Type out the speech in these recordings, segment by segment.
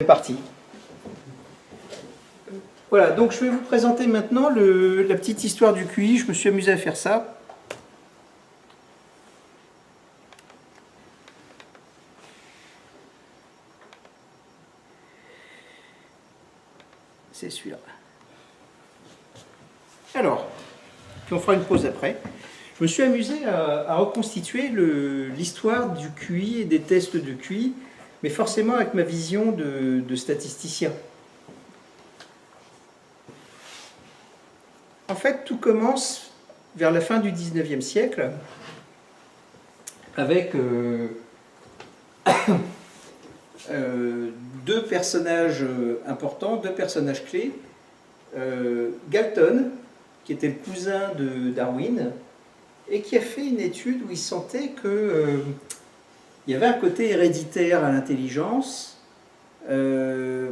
C'est parti. Voilà, donc je vais vous présenter maintenant la petite histoire du QI. Je me suis amusé à faire ça. C'est celui-là. Alors, puis on fera une pause après. Je me suis amusé à reconstituer l'histoire du QI et des tests de QI, mais forcément avec ma vision de statisticien. En fait, tout commence vers la fin du XIXe siècle avec deux personnages importants, deux personnages clés. Galton, qui était le cousin de Darwin, et qui a fait une étude où il sentait qu'il y avait un côté héréditaire à l'intelligence, mais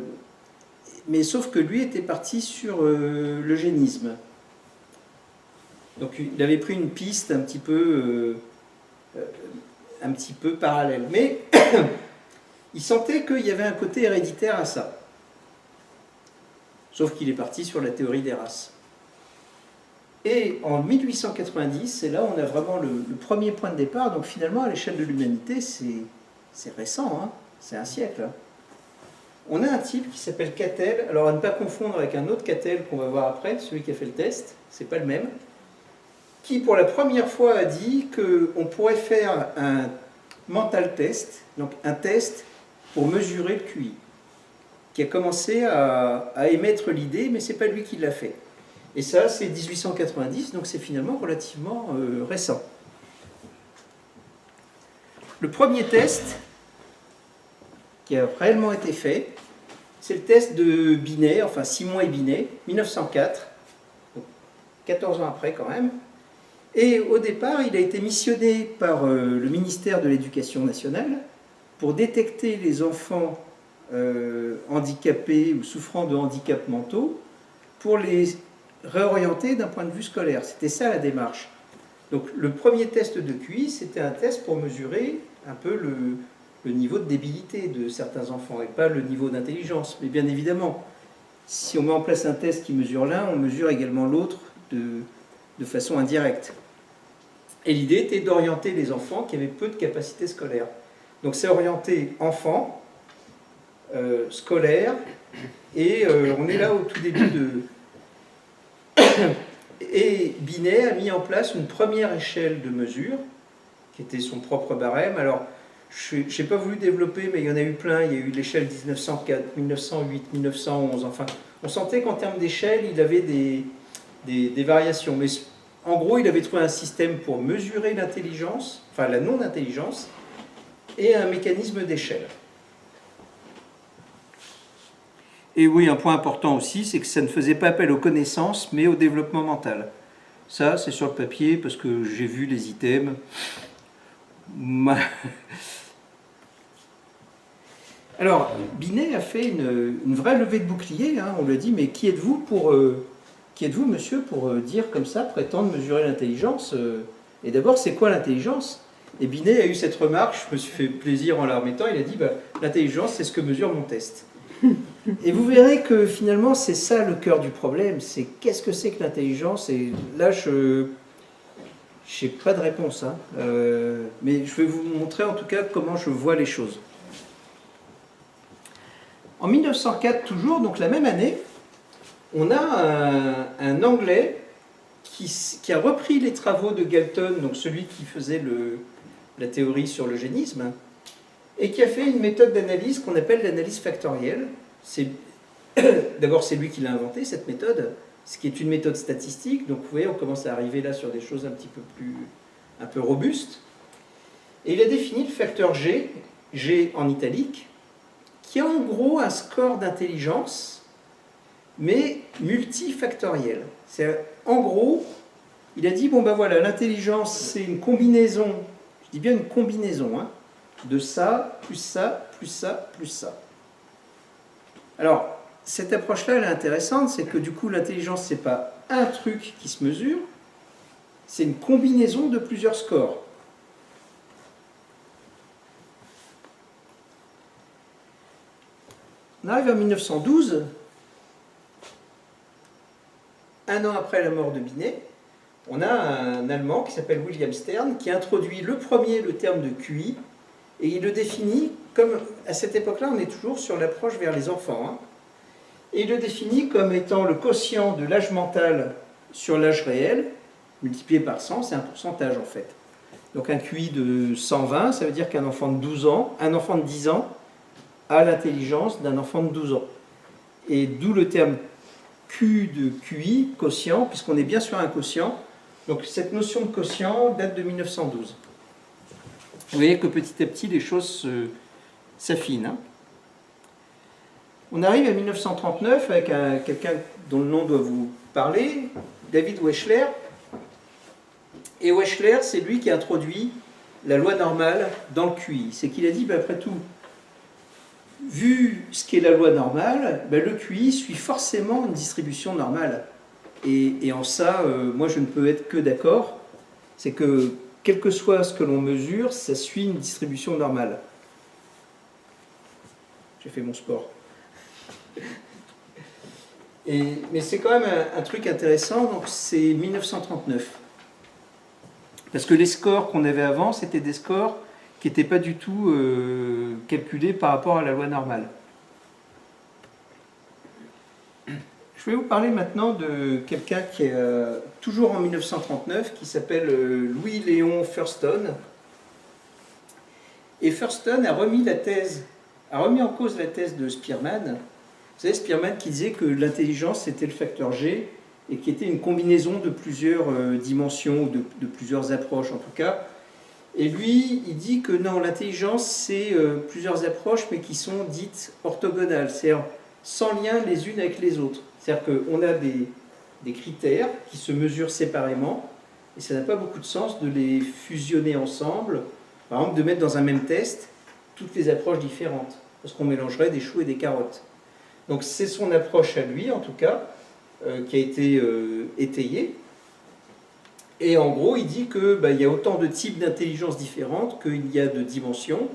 sauf que lui était parti sur l'eugénisme. Donc il avait pris une piste un petit peu parallèle. Mais il sentait qu'il y avait un côté héréditaire à ça. Sauf qu'il est parti sur la théorie des races. Et en 1890, c'est là où on a vraiment le premier point de départ. Donc finalement, à l'échelle de l'humanité, c'est récent, hein, c'est un siècle. Hein. On a un type qui s'appelle Cattell. Alors à ne pas confondre avec un autre Cattell qu'on va voir après, celui qui a fait le test, c'est pas le même, qui pour la première fois a dit qu'on pourrait faire un mental test, donc un test pour mesurer le QI, qui a commencé à émettre l'idée, mais c'est pas lui qui l'a fait. Et ça, c'est 1890, donc c'est finalement relativement récent. Le premier test qui a réellement été fait, c'est le test de Binet, enfin Simon et Binet, 1904, donc 14 ans après quand même. Et au départ, il a été missionné par le ministère de l'Éducation nationale pour détecter les enfants handicapés ou souffrant de handicaps mentaux pour les réorienter d'un point de vue scolaire. C'était ça la démarche. Donc le premier test de QI, c'était un test pour mesurer un peu le niveau de débilité de certains enfants et pas le niveau d'intelligence. Mais bien évidemment, si on met en place un test qui mesure l'un, on mesure également l'autre de façon indirecte. Et l'idée était d'orienter les enfants qui avaient peu de capacités scolaires. Donc c'est orienté enfants, scolaires, et on est là au tout début de... Et Binet a mis en place une première échelle de mesure, qui était son propre barème. Alors, je n'ai pas voulu développer, mais il y en a eu plein. Il y a eu l'échelle 1904, 1908, 1911. Enfin, on sentait qu'en termes d'échelle, il avait des variations. Mais en gros, il avait trouvé un système pour mesurer l'intelligence, enfin la non-intelligence, et un mécanisme d'échelle. Et oui, un point important aussi, c'est que ça ne faisait pas appel aux connaissances, mais au développement mental. Ça, c'est sur le papier, parce que j'ai vu les items. Alors, Binet a fait une vraie levée de bouclier, hein. On lui a dit, mais qui êtes-vous, monsieur, pour dire comme ça, prétendre mesurer l'intelligence Et d'abord, c'est quoi l'intelligence? Et Binet a eu cette remarque, je me suis fait plaisir en la remettant, il a dit, l'intelligence, c'est ce que mesure mon test. Et vous verrez que finalement, c'est ça le cœur du problème, c'est qu'est-ce que c'est que l'intelligence? Et là, je n'ai pas de réponse, hein. Mais je vais vous montrer en tout cas comment je vois les choses. En 1904, toujours, donc la même année, on a un Anglais qui a repris les travaux de Galton, donc celui qui faisait la théorie sur l'eugénisme, et qui a fait une méthode d'analyse qu'on appelle l'analyse factorielle. D'abord, c'est lui qui l'a inventé, cette méthode, ce qui est une méthode statistique. Donc, vous voyez, on commence à arriver là sur des choses un peu robustes. Et il a défini le facteur G, G en italique, qui a en gros un score d'intelligence, mais multifactoriel. En gros, il a dit, bon ben voilà, l'intelligence, c'est une combinaison, je dis bien une combinaison, hein, de ça, plus ça, plus ça, plus ça. Alors, cette approche-là, elle est intéressante, c'est que du coup, l'intelligence, c'est pas un truc qui se mesure, c'est une combinaison de plusieurs scores. On arrive en 1912, un an après la mort de Binet, on a un Allemand qui s'appelle William Stern qui introduit le premier le terme de QI et il le définit comme, à cette époque-là, on est toujours sur l'approche vers les enfants, hein, et il le définit comme étant le quotient de l'âge mental sur l'âge réel, multiplié par 100, c'est un pourcentage en fait. Donc un QI de 120, ça veut dire qu'un enfant de 12 ans, un enfant de 10 ans, a l'intelligence d'un enfant de 12 ans. Et d'où le terme Q de QI, quotient, puisqu'on est bien sur un quotient. Donc cette notion de quotient date de 1912. Vous voyez que petit à petit, les choses s'affinent. Hein. On arrive à 1939 avec quelqu'un dont le nom doit vous parler, David Wechsler. Et Wechsler, c'est lui qui a introduit la loi normale dans le QI. C'est qu'il a dit, ben, après tout, vu ce qu'est la loi normale, ben, le QI suit forcément une distribution normale. Et en ça, moi je ne peux être que d'accord. C'est que, quel que soit ce que l'on mesure, ça suit une distribution normale. J'ai fait mon sport. Mais c'est quand même un truc intéressant, donc c'est 1939. Parce que les scores qu'on avait avant, c'était des scores qui n'étaient pas du tout calculés par rapport à la loi normale. Je vais vous parler maintenant de quelqu'un qui est toujours en 1939, qui s'appelle Louis-Léon Thurston. Et Thurston a remis en cause la thèse de Spearman. Vous savez, Spearman qui disait que l'intelligence c'était le facteur G et qui était une combinaison de plusieurs dimensions, ou de plusieurs approches en tout cas. Et lui, il dit que non, l'intelligence c'est plusieurs approches mais qui sont dites orthogonales, c'est-à-dire sans lien les unes avec les autres. C'est-à-dire qu'on a des critères qui se mesurent séparément et ça n'a pas beaucoup de sens de les fusionner ensemble, par exemple de mettre dans un même test toutes les approches différentes, parce qu'on mélangerait des choux et des carottes. Donc c'est son approche à lui, en tout cas, qui a été étayée. Et en gros, il dit qu'il y a autant de types d'intelligence différentes qu'il y a de dimensions,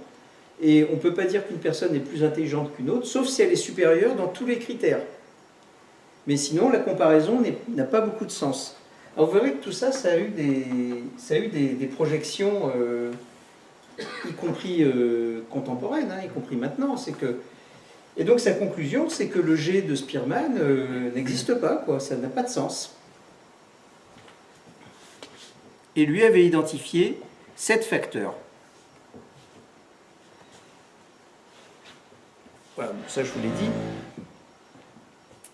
et on ne peut pas dire qu'une personne est plus intelligente qu'une autre, sauf si elle est supérieure dans tous les critères. Mais sinon, la comparaison n'a pas beaucoup de sens. Alors vous verrez que tout ça, ça a eu des projections, y compris contemporaines, hein, y compris maintenant. Et donc sa conclusion, c'est que le G de Spearman n'existe pas, quoi, ça n'a pas de sens. Et lui avait identifié 7 facteurs. Voilà, ça je vous l'ai dit.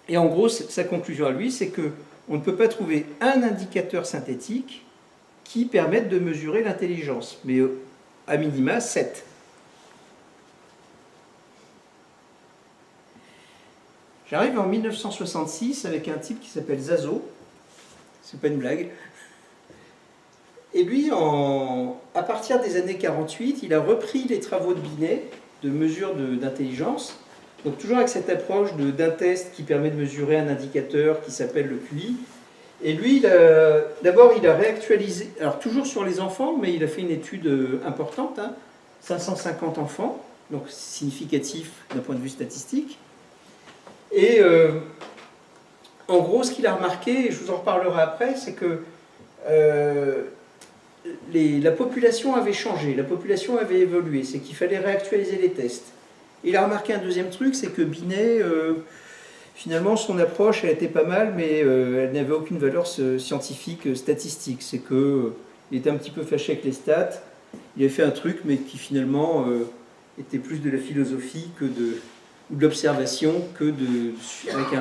Et en gros, sa conclusion à lui, c'est qu'on ne peut pas trouver un indicateur synthétique qui permette de mesurer l'intelligence, mais à minima 7. J'arrive en 1966 avec un type qui s'appelle Zazo, c'est pas une blague. Et lui, à partir des années 48, il a repris les travaux de Binet, de mesure d'intelligence, donc toujours avec cette approche d'un test qui permet de mesurer un indicateur qui s'appelle le QI. Et lui, d'abord, il a réactualisé, alors toujours sur les enfants, mais il a fait une étude importante, hein, 550 enfants, donc significatif d'un point de vue statistique. Et en gros, ce qu'il a remarqué, et je vous en reparlerai après, c'est que la population avait changé, la population avait évolué, c'est qu'il fallait réactualiser les tests. Il a remarqué un deuxième truc, c'est que Binet, finalement, son approche, elle était pas mal, mais elle n'avait aucune valeur scientifique, statistique. C'est qu'il était un petit peu fâché avec les stats, il avait fait un truc, mais qui finalement était plus de la philosophie ou de l'observation avec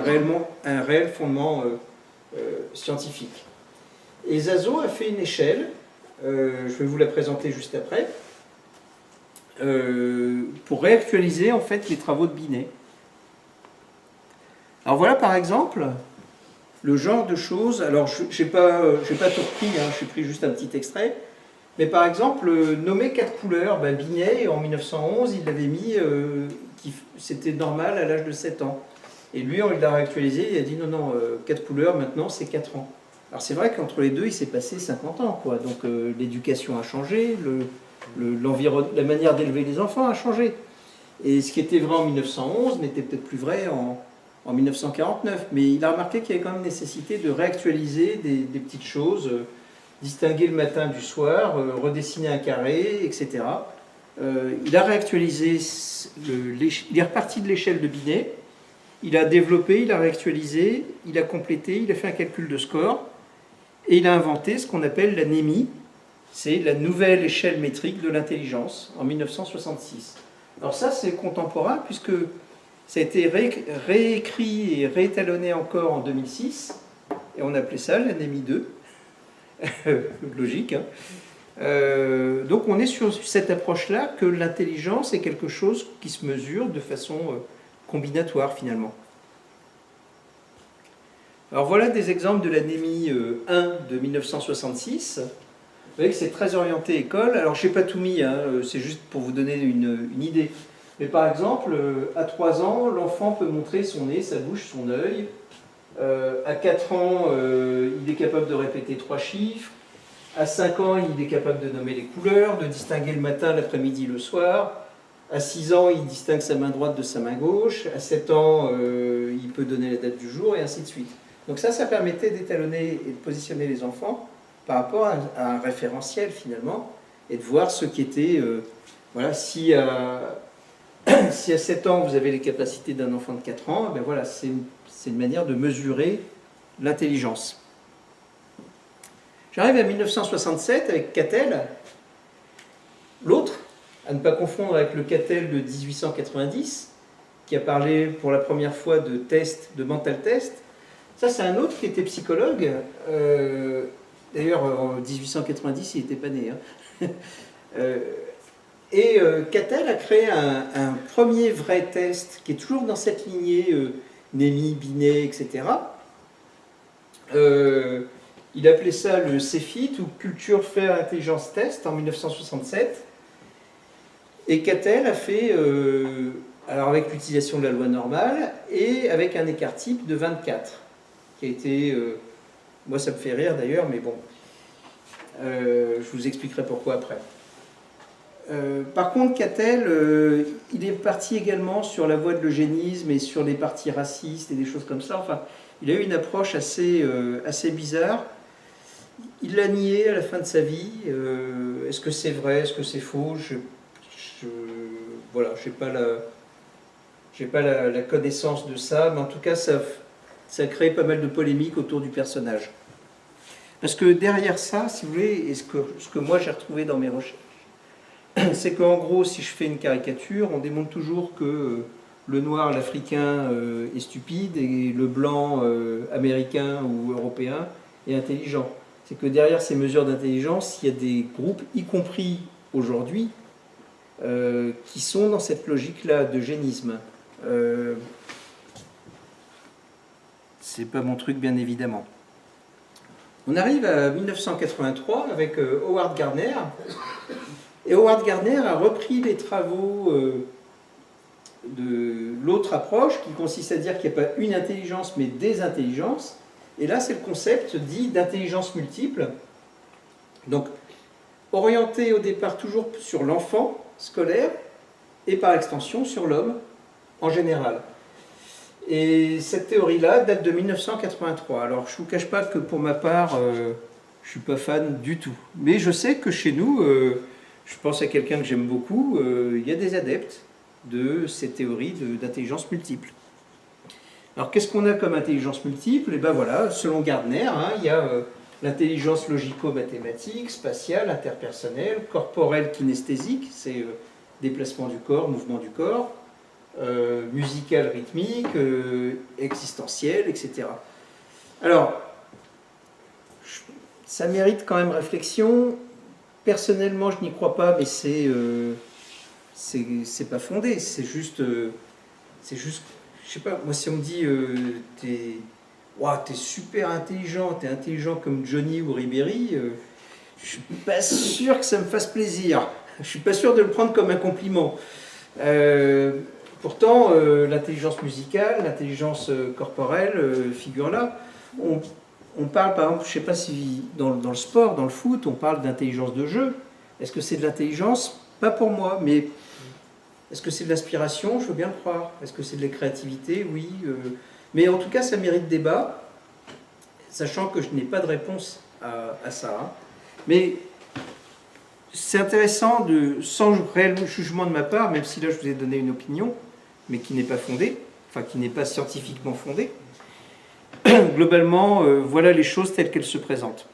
un réel fondement scientifique. Et Zazo a fait une échelle, je vais vous la présenter juste après, pour réactualiser en fait les travaux de Binet. Alors voilà par exemple le genre de choses, alors je n'ai pas tout repris, hein, j'ai pris juste un petit extrait, mais par exemple nommer 4 couleurs, Binet en 1911 il l'avait mis, c'était normal à l'âge de 7 ans. Et lui il l'a réactualisé, il a dit non, 4 couleurs maintenant c'est 4 ans. Alors c'est vrai qu'entre les deux il s'est passé 50 ans, quoi. Donc l'éducation a changé, la manière d'élever les enfants a changé. Et ce qui était vrai en 1911 n'était peut-être plus vrai en 1949. Mais il a remarqué qu'il y avait quand même nécessité de réactualiser des petites choses, distinguer le matin du soir, redessiner un carré, etc. Il a réactualisé, il est reparti de l'échelle de Binet, il a développé, il a réactualisé, il a complété, il a fait un calcul de score, et il a inventé ce qu'on appelle la NEMI, c'est la nouvelle échelle métrique de l'intelligence, en 1966. Alors ça, c'est contemporain, puisque ça a été réécrit et réétalonné encore en 2006, et on appelait ça la NEMI 2. Logique, hein. Donc on est sur cette approche-là que l'intelligence est quelque chose qui se mesure de façon combinatoire finalement. Alors voilà des exemples de la NEMI 1 de 1966. Vous voyez que c'est très orienté école. Alors je n'ai pas tout mis, hein, c'est juste pour vous donner une idée. Mais par exemple, à 3 ans, l'enfant peut montrer son nez, sa bouche, son œil. À 4 ans, il est capable de répéter 3 chiffres. À 5 ans, il est capable de nommer les couleurs, de distinguer le matin, l'après-midi, le soir. À 6 ans, il distingue sa main droite de sa main gauche. À 7 ans, il peut donner la date du jour, et ainsi de suite. Donc ça permettait d'étalonner et de positionner les enfants par rapport à un référentiel, finalement, et de voir ce qui était... voilà, si à 7 ans, vous avez les capacités d'un enfant de 4 ans, ben voilà, c'est une manière de mesurer l'intelligence. J'arrive à 1967 avec Cattell, l'autre, à ne pas confondre avec le Cattell de 1890, qui a parlé pour la première fois de test, de mental test. Ça, c'est un autre qui était psychologue. D'ailleurs, en 1890, il n'était pas né. Hein. Cattell a créé un premier vrai test qui est toujours dans cette lignée NEMI, Binet, etc. Il appelait ça le CEFIT, ou Culture Fair Intelligence Test, en 1967. Et Cattell a fait, alors avec l'utilisation de la loi normale, et avec un écart type de 24, qui a été... moi, ça me fait rire d'ailleurs, mais bon, je vous expliquerai pourquoi après. Par contre, Cattell, il est parti également sur la voie de l'eugénisme et sur les partis racistes et des choses comme ça. Enfin, il a eu une approche assez bizarre. Il l'a nié à la fin de sa vie. Est-ce que c'est vrai? Est-ce que c'est faux? Voilà, je n'ai pas la connaissance de ça, mais en tout cas, ça a créé pas mal de polémiques autour du personnage. Parce que derrière ça, si vous voulez, et ce que moi j'ai retrouvé dans mes recherches, c'est qu'en gros, si je fais une caricature, on démontre toujours que le noir, l'africain est stupide et le blanc américain ou européen est intelligent. C'est que derrière ces mesures d'intelligence, il y a des groupes, y compris aujourd'hui, qui sont dans cette logique-là d'eugénisme. C'est pas mon truc, bien évidemment. On arrive à 1983 avec Howard Gardner. Et Howard Gardner a repris les travaux de l'autre approche qui consiste à dire qu'il n'y a pas une intelligence mais des intelligences. Et là, c'est le concept dit d'intelligence multiple. Donc, orienté au départ toujours sur l'enfant scolaire et par extension sur l'homme en général. Et cette théorie-là date de 1983. Alors, je ne vous cache pas que pour ma part, je ne suis pas fan du tout. Mais je sais que chez nous... je pense à quelqu'un que j'aime beaucoup, il y a des adeptes de ces théories d'intelligence multiple. Alors qu'est-ce qu'on a comme intelligence multiple? Et bien voilà, selon Gardner, hein, il y a l'intelligence logico-mathématique, spatiale, interpersonnelle, corporelle, kinesthésique, c'est déplacement du corps, mouvement du corps, musicale, rythmique, existentielle, etc. Alors, ça mérite quand même réflexion. Personnellement, je n'y crois pas, mais c'est pas fondé. C'est juste, je sais pas. Moi, si on me dit, t'es super intelligent, t'es intelligent comme Johnny ou Ribéry, je suis pas sûr que ça me fasse plaisir. Je suis pas sûr de le prendre comme un compliment. Pourtant, l'intelligence musicale, l'intelligence corporelle figure là. On parle, par exemple, je ne sais pas si dans le sport, dans le foot, on parle d'intelligence de jeu. Est-ce que c'est de l'intelligence? Pas pour moi, mais Est-ce que c'est de l'inspiration? Je veux bien le croire. Est-ce que c'est de la créativité? Oui. Mais en tout cas, ça mérite débat, sachant que je n'ai pas de réponse à ça. Hein. Mais c'est intéressant, sans réel jugement de ma part, même si là je vous ai donné une opinion, mais qui n'est pas fondée, enfin qui n'est pas scientifiquement fondée. Globalement, voilà les choses telles qu'elles se présentent.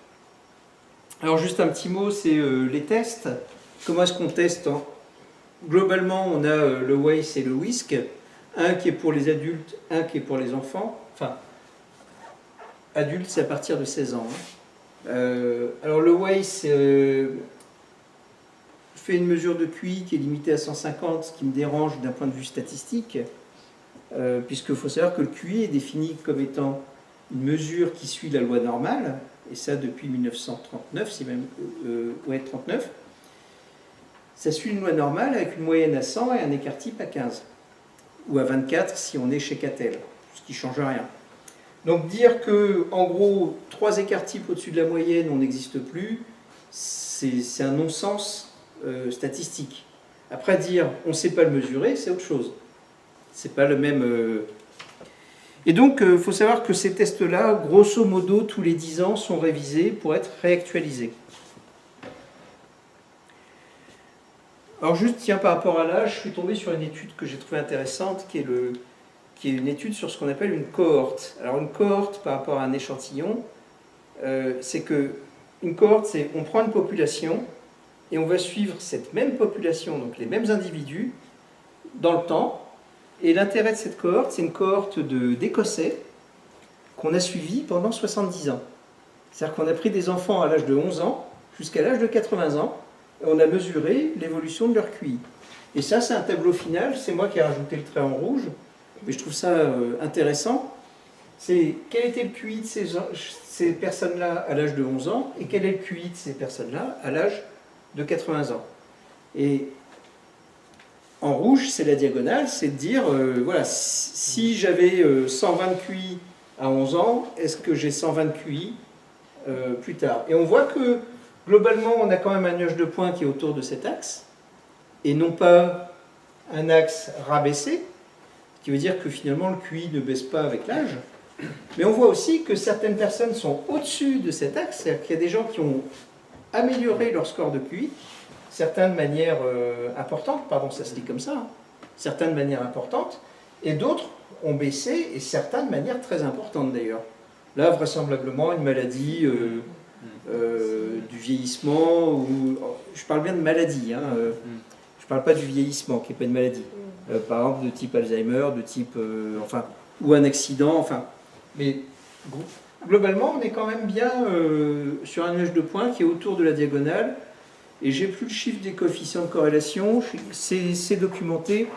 Alors juste un petit mot, c'est les tests. Comment est-ce qu'on teste? Globalement, on a le WAIS et le WISC, un qui est pour les adultes, un qui est pour les enfants. Enfin, adultes, c'est à partir de 16 ans. Hein. Alors le WAIS fait une mesure de QI qui est limitée à 150, ce qui me dérange d'un point de vue statistique, puisqu'il faut savoir que le QI est défini comme étant une mesure qui suit la loi normale, et ça depuis 1939, si même, ouais, 39. Ça suit une loi normale avec une moyenne à 100 et un écart type à 15, ou à 24 si on est chez Catel, ce qui ne change rien. Donc dire que, en gros, 3 écarts types au-dessus de la moyenne, on n'existe plus, c'est un non-sens statistique. Après dire on ne sait pas le mesurer, c'est autre chose. C'est pas le même... Et donc, il faut savoir que ces tests-là, grosso modo, tous les 10 ans, sont révisés pour être réactualisés. Alors juste, tiens, par rapport à l'âge, je suis tombé sur une étude que j'ai trouvée intéressante, qui est une étude sur ce qu'on appelle une cohorte. Alors une cohorte, par rapport à un échantillon, c'est que une cohorte, c'est on prend une population et on va suivre cette même population, donc les mêmes individus, dans le temps. Et l'intérêt de cette cohorte, c'est une cohorte d'Écossais qu'on a suivi pendant 70 ans. C'est-à-dire qu'on a pris des enfants à l'âge de 11 ans jusqu'à l'âge de 80 ans, et on a mesuré l'évolution de leur QI. Et ça, c'est un tableau final, c'est moi qui ai rajouté le trait en rouge, mais je trouve ça intéressant. C'est quel était le QI de ces personnes-là à l'âge de 11 ans, et quel est le QI de ces personnes-là à l'âge de 80 ans. Et en rouge, c'est la diagonale, c'est de dire, voilà, si j'avais 120 QI à 11 ans, est-ce que j'ai 120 QI plus tard? Et on voit que, globalement, on a quand même un nuage de points qui est autour de cet axe, et non pas un axe rabaissé, ce qui veut dire que finalement le QI ne baisse pas avec l'âge. Mais on voit aussi que certaines personnes sont au-dessus de cet axe, c'est-à-dire qu'il y a des gens qui ont amélioré leur score de QI, certains de manière importante, pardon, ça se dit comme ça, hein, certains de manière importante, et d'autres ont baissé, et certains de manière très importante d'ailleurs. Là, vraisemblablement, une maladie, du vieillissement, ou je parle bien de maladie, hein, je ne parle pas du vieillissement, qui n'est pas une maladie. Par exemple, de type Alzheimer, de type, enfin, ou un accident, enfin. Mais globalement, on est quand même bien sur un nuage de points qui est autour de la diagonale. Et j'ai plus le chiffre des coefficients de corrélation, c'est documenté,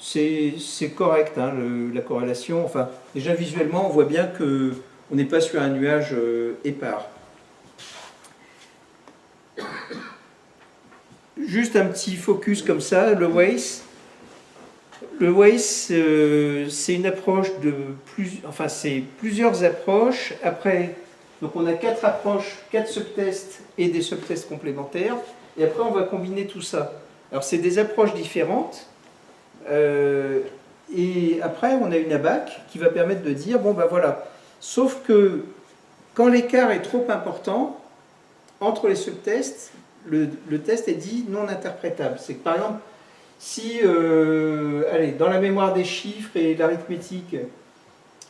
c'est correct, hein, la corrélation. Enfin, déjà visuellement, on voit bien qu'on n'est pas sur un nuage épars. Juste un petit focus comme ça, le WAIS. Le WAIS, c'est une approche de enfin c'est plusieurs approches. Après, donc on a 4 approches, 4 subtests et des subtests complémentaires. Et après, on va combiner tout ça. Alors, c'est des approches différentes. Et après, on a une ABAC qui va permettre de dire, bon ben voilà, sauf que quand l'écart est trop important, entre les subtests, le test est dit non interprétable. C'est que par exemple, si, allez, dans la mémoire des chiffres et l'arithmétique,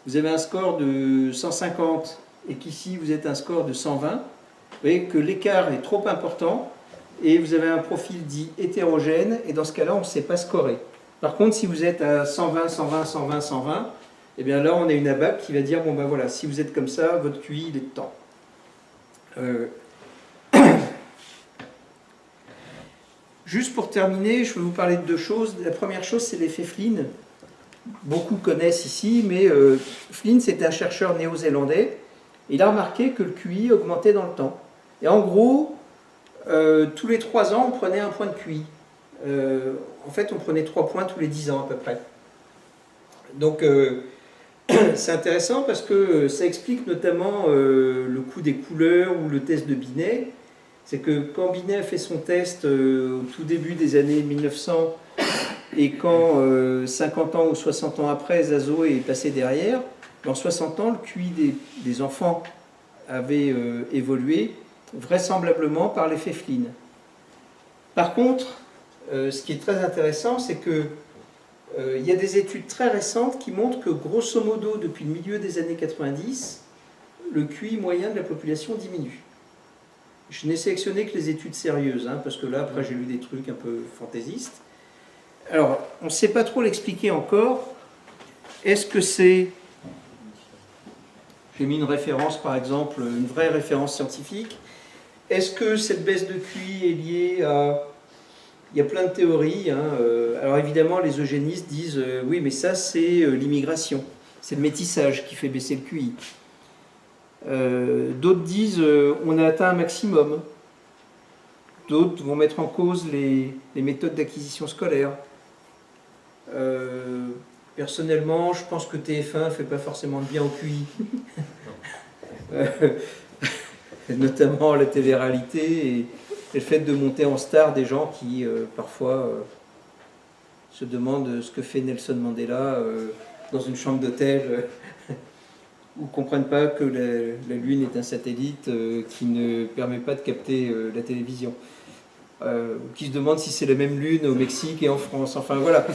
vous avez un score de 150 et qu'ici vous êtes un score de 120, vous voyez que l'écart est trop important et vous avez un profil dit hétérogène et dans ce cas-là, on ne sait pas scorer. Par contre, si vous êtes à 120, 120, 120, 120, et bien là, on a une ABAC qui va dire, bon ben voilà, si vous êtes comme ça, votre QI, il est de temps. Juste pour terminer, je vais vous parler de 2 choses. La première chose, c'est l'effet Flynn. Beaucoup connaissent ici, mais Flynn, c'était un chercheur néo-zélandais. Il a remarqué que le QI augmentait dans le temps. Et en gros, tous les 3 ans, on prenait un point de QI. En fait, on prenait 3 points tous les 10 ans à peu près. Donc, c'est intéressant parce que ça explique notamment le coût des couleurs ou le test de Binet. C'est que quand Binet a fait son test au tout début des années 1900, Et quand 50 ans ou 60 ans après, Zazo est passé derrière, en 60 ans, le QI des enfants avait évolué vraisemblablement par l'effet Flynn. Par contre, ce qui est très intéressant, c'est que il y a des études très récentes qui montrent que grosso modo, depuis le milieu des années 90, le QI moyen de la population diminue. Je n'ai sélectionné que les études sérieuses, hein, parce que là, après, j'ai lu des trucs un peu fantaisistes. Alors, on ne sait pas trop l'expliquer encore. Est-ce que c'est... J'ai mis une référence, par exemple, une vraie référence scientifique. Est-ce que cette baisse de QI est liée à... Il y a plein de théories. Hein. Alors évidemment, les eugénistes disent oui, mais ça, c'est l'immigration. C'est le métissage qui fait baisser le QI. D'autres disent on a atteint un maximum. D'autres vont mettre en cause les méthodes d'acquisition scolaire. Personnellement, je pense que TF1 ne fait pas forcément de bien au QI. Notamment la télé-réalité et le fait de monter en star des gens qui parfois se demandent ce que fait Nelson Mandela dans une chambre d'hôtel ou ne comprennent pas que la Lune est un satellite qui ne permet pas de capter la télévision. Qui se demandent si c'est la même Lune au Mexique et en France. Enfin voilà.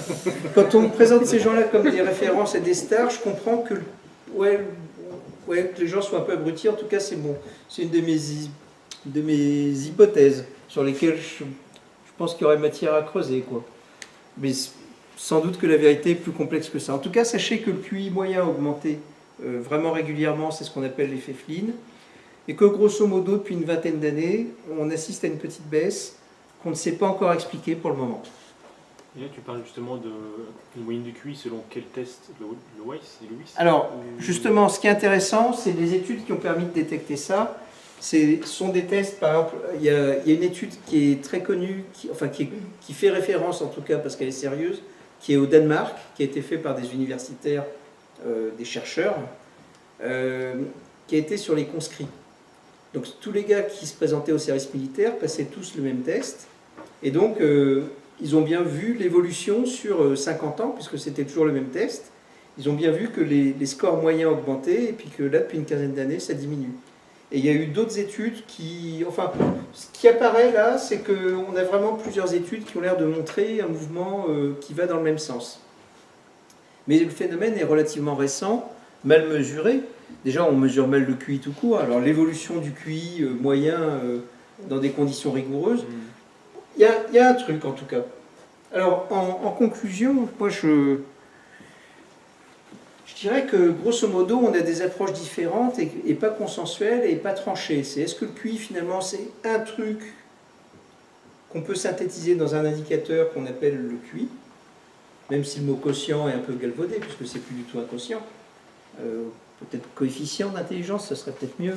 Quand on présente ces gens-là comme des références et des stars, je comprends que, que les gens soient un peu abrutis. En tout cas, c'est bon. C'est une de mes hypothèses sur lesquelles je pense qu'il y aurait matière à creuser, quoi. Mais sans doute que la vérité est plus complexe que ça. En tout cas, sachez que le QI moyen a augmenté vraiment régulièrement, c'est ce qu'on appelle l'effet Flynn, et que grosso modo, depuis une vingtaine d'années, on assiste à une petite baisse qu'on ne sait pas encore expliquer pour le moment. Et là, tu parles justement d'une moyenne du QI selon quel test? Le WISE et le WIS? Alors, justement, ce qui est intéressant, c'est les études qui ont permis de détecter ça. Ce sont des tests, par exemple, il y a une étude qui est très connue, qui fait référence en tout cas parce qu'elle est sérieuse, qui est au Danemark, qui a été faite par des universitaires, des chercheurs, qui a été sur les conscrits. Donc tous les gars qui se présentaient au service militaire passaient tous le même test, et donc ils ont bien vu l'évolution sur 50 ans, puisque c'était toujours le même test. Ils ont bien vu que les scores moyens augmentaient, et puis que là, depuis une quinzaine d'années, ça diminue. Et il y a eu d'autres études qui... Enfin, ce qui apparaît là, c'est qu'on a vraiment plusieurs études qui ont l'air de montrer un mouvement qui va dans le même sens. Mais le phénomène est relativement récent, mal mesuré. Déjà, on mesure mal le QI tout court. Alors, l'évolution du QI moyen dans des conditions rigoureuses, il y a un truc en tout cas. Alors, en conclusion, moi je dirais que grosso modo, on a des approches différentes et pas consensuelles et pas tranchées. C'est est-ce que le QI finalement c'est un truc qu'on peut synthétiser dans un indicateur qu'on appelle le QI, même si le mot quotient est un peu galvaudé puisque c'est plus du tout un quotient. Peut-être coefficient d'intelligence, ça serait peut-être mieux,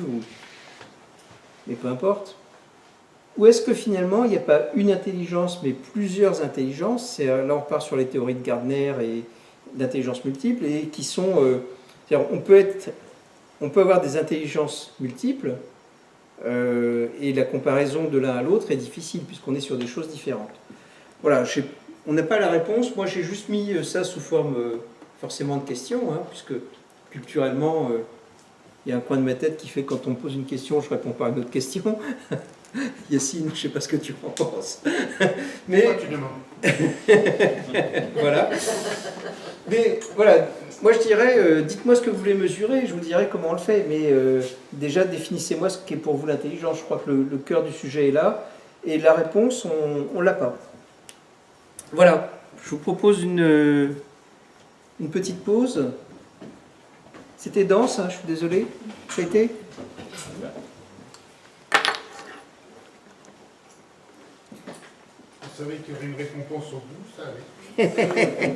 mais peu importe. Ou est-ce que finalement il n'y a pas une intelligence mais plusieurs intelligences? Là on part sur les théories de Gardner et d'intelligence multiple, et qui sont... on peut avoir des intelligences multiples, et la comparaison de l'un à l'autre est difficile, puisqu'on est sur des choses différentes. Voilà, on n'a pas la réponse, moi j'ai juste mis ça sous forme forcément de question, hein, puisque culturellement, il y a un coin de ma tête qui fait que quand on me pose une question, je réponds pas à une autre question. Yacine, je ne sais pas ce que tu en penses. Mais... Pourquoi tu demandes? Voilà. Mais voilà, moi je dirais, dites-moi ce que vous voulez mesurer, je vous dirai comment on le fait, mais déjà définissez-moi ce qu'est pour vous l'intelligence. Je crois que le cœur du sujet est là, et la réponse, on ne l'a pas. Voilà, je vous propose une petite pause. C'était dense, hein, je suis désolé. Ça a été ? Vous savez qu'il y aurait une récompense au bout, ça allait.